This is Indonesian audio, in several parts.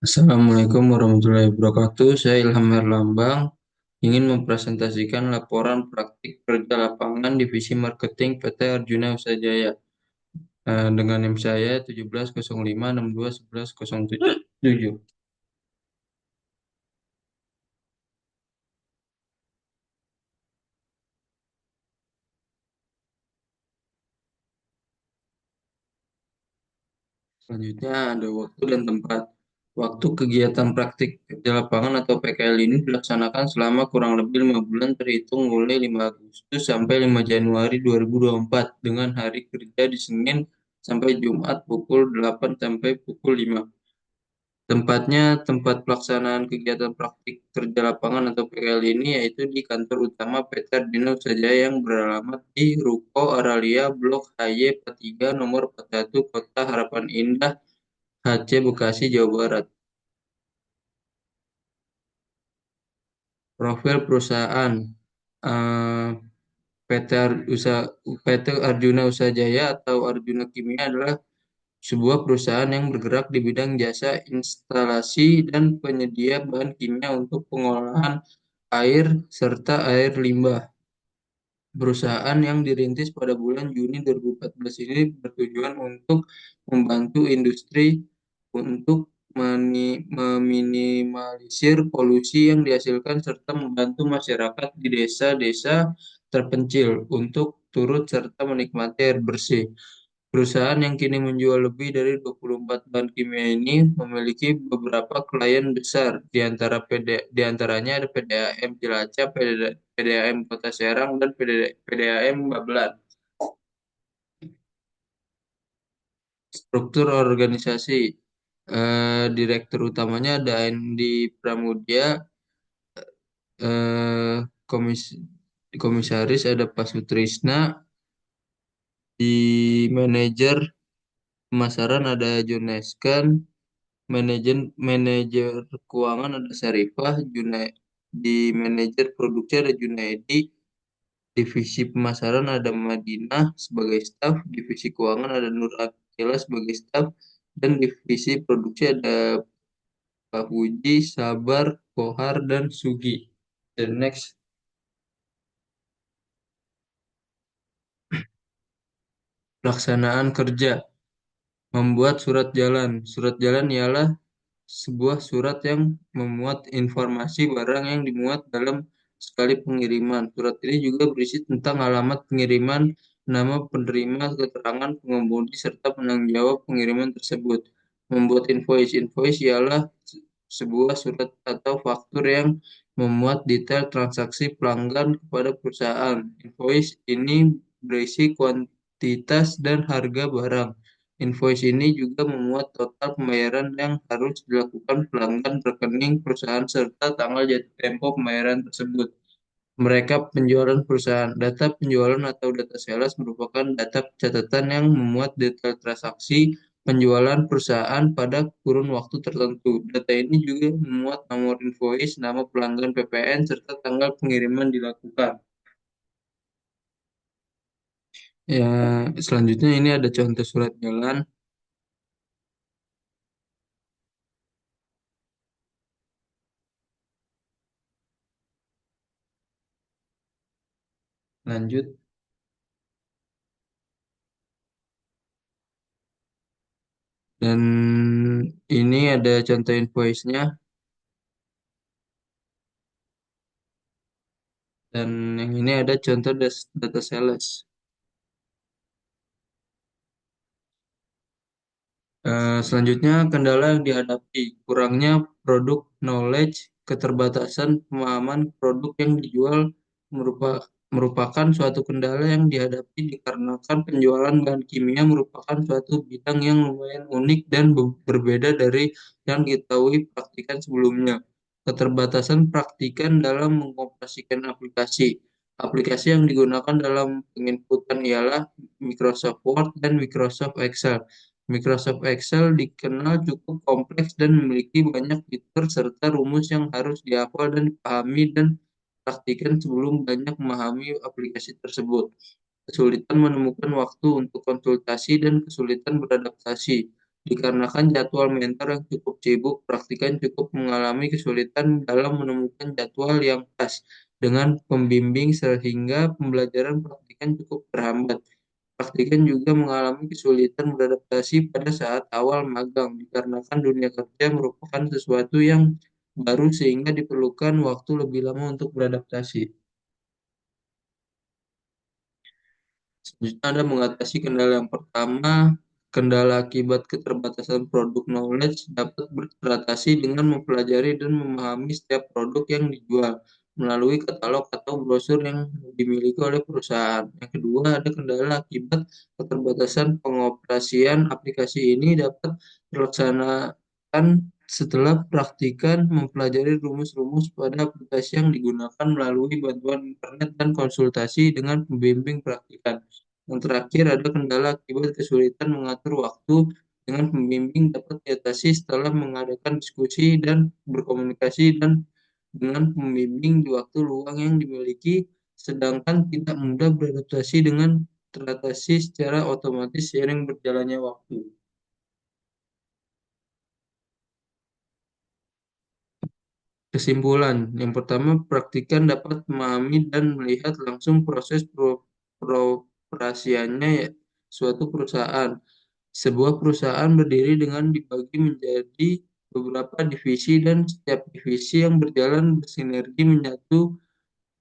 Assalamualaikum warahmatullahi wabarakatuh. Saya Ilham Herlambang ingin mempresentasikan laporan praktik kerja lapangan Divisi Marketing PT Arjuna Usaha Jaya dengan NIM saya 1705621107. Selanjutnya ada waktu dan tempat. Waktu kegiatan praktik kerja lapangan atau PKL ini dilaksanakan selama kurang lebih 5 bulan terhitung mulai 5 Agustus sampai 5 Januari 2024 dengan hari kerja di Senin sampai Jumat pukul 8 sampai pukul 5. Tempatnya, tempat pelaksanaan kegiatan praktik kerja lapangan atau PKL ini yaitu di kantor utama PT Ardina Usaha Jaya yang beralamat di Ruko Aralia Blok HY 43 nomor 41 Kota Harapan Indah HC Bekasi, Jawa Barat. Profil perusahaan eh, PT Arjuna Usaha Jaya atau Arjuna Kimia adalah sebuah perusahaan yang bergerak di bidang jasa instalasi dan penyedia bahan kimia untuk pengolahan air serta air limbah. Perusahaan yang dirintis pada bulan Juni 2014 ini bertujuan untuk membantu industri untuk meminimalisir polusi yang dihasilkan serta membantu masyarakat di desa-desa terpencil untuk turut serta menikmati air bersih. Perusahaan yang kini menjual lebih dari 24 bahan kimia ini memiliki beberapa klien besar, di antaranya ada PDAM Cilacap, PDAM Kota Serang, dan PDAM Babelan. Struktur organisasi, Direktur utamanya ada Andi Pramudia, eh, komis komisaris ada Pak Sutrisna, di manajer pemasaran ada Juneskan, manajer keuangan ada Sarifah, di manajer produksi ada Junaidi, divisi pemasaran ada Madinah sebagai staf, divisi keuangan ada Nur Akila sebagai staf, dan divisi produksi ada Pak Puji, Sabar, Kohar, dan Sugi. The next, pelaksanaan kerja. Membuat surat jalan. Surat jalan ialah sebuah surat yang memuat informasi barang yang dimuat dalam sekali pengiriman. Surat ini juga berisi tentang alamat pengiriman, nama penerima, keterangan pengemudi, serta penanggung jawab pengiriman tersebut. Membuat invoice. Invoice ialah sebuah surat atau faktur yang memuat detail transaksi pelanggan kepada perusahaan. Invoice ini berisi kuantitas dan harga barang. Invoice ini juga memuat total pembayaran yang harus dilakukan pelanggan rekening perusahaan serta tanggal jatuh tempo pembayaran tersebut. Mereka penjualan perusahaan. Data penjualan atau data sales merupakan data catatan yang memuat detail transaksi penjualan perusahaan pada kurun waktu tertentu. Data ini juga memuat nomor invoice, nama pelanggan PPN, serta tanggal pengiriman dilakukan. Ya, selanjutnya ini ada contoh surat jalan. Lanjut. Dan ini ada contoh invoice-nya. Dan yang ini ada contoh data sales. Selanjutnya, kendala yang dihadapi, kurangnya produk knowledge, keterbatasan pemahaman produk yang dijual merupakan suatu kendala yang dihadapi dikarenakan penjualan bahan kimia merupakan suatu bidang yang lumayan unik dan berbeda dari yang diketahui praktikan sebelumnya. Keterbatasan praktikan dalam mengoperasikan aplikasi. Aplikasi yang digunakan dalam penginputan ialah Microsoft Word dan Microsoft Excel. Microsoft Excel dikenal cukup kompleks dan memiliki banyak fitur serta rumus yang harus dihafal dan dipahami dan praktikkan sebelum banyak memahami aplikasi tersebut. Kesulitan menemukan waktu untuk konsultasi dan kesulitan beradaptasi. Dikarenakan jadwal mentor yang cukup sibuk, praktikan cukup mengalami kesulitan dalam menemukan jadwal yang pas dengan pembimbing sehingga pembelajaran praktikan cukup terhambat. Praktikan juga mengalami kesulitan beradaptasi pada saat awal magang, dikarenakan dunia kerja merupakan sesuatu yang baru sehingga diperlukan waktu lebih lama untuk beradaptasi. Selanjutnya Anda mengatasi kendala yang pertama, kendala akibat keterbatasan produk knowledge dapat teratasi dengan mempelajari dan memahami setiap produk yang dijual melalui katalog atau brosur yang dimiliki oleh perusahaan. Yang kedua, ada kendala akibat keterbatasan pengoperasian aplikasi ini dapat dilaksanakan setelah praktikan mempelajari rumus-rumus pada aplikasi yang digunakan melalui bantuan internet dan konsultasi dengan pembimbing praktikan. Yang terakhir, ada kendala akibat kesulitan mengatur waktu dengan pembimbing dapat diatasi setelah mengadakan diskusi dan berkomunikasi dan dengan pembimbing di waktu luang yang dimiliki, sedangkan tidak mudah beradaptasi dengan teratasi secara otomatis seiring berjalannya waktu. Kesimpulan, yang pertama, praktikan dapat memahami dan melihat langsung proses peroperasiannya suatu perusahaan. Sebuah perusahaan berdiri dengan dibagi menjadi beberapa divisi dan setiap divisi yang berjalan bersinergi menyatu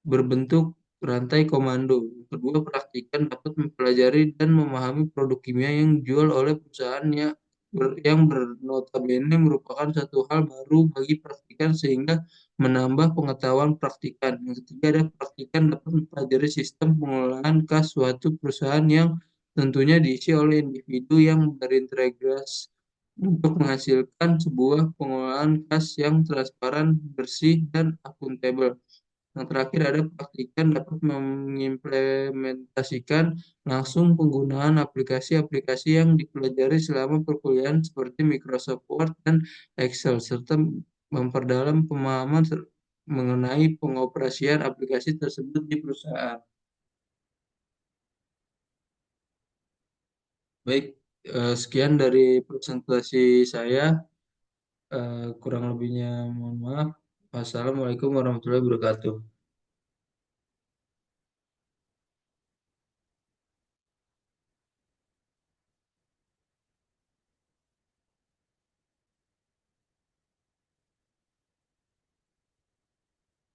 berbentuk rantai komando. Kedua, praktikan dapat mempelajari dan memahami produk kimia yang dijual oleh perusahaan yang bernotabene merupakan satu hal baru bagi praktikan sehingga menambah pengetahuan praktikan. Yang ketiga, ada praktikan dapat mempelajari sistem pengelolaan kas suatu perusahaan yang tentunya diisi oleh individu yang berintegritas untuk menghasilkan sebuah pengelolaan kas yang transparan, bersih, dan akuntabel. Yang terakhir ada praktikan dapat mengimplementasikan langsung penggunaan aplikasi-aplikasi yang dipelajari selama perkuliahan seperti Microsoft Word dan Excel, serta memperdalam pemahaman mengenai pengoperasian aplikasi tersebut di perusahaan. Baik, sekian dari presentasi saya. Kurang lebihnya mohon maaf. Wassalamualaikum warahmatullahi wabarakatuh.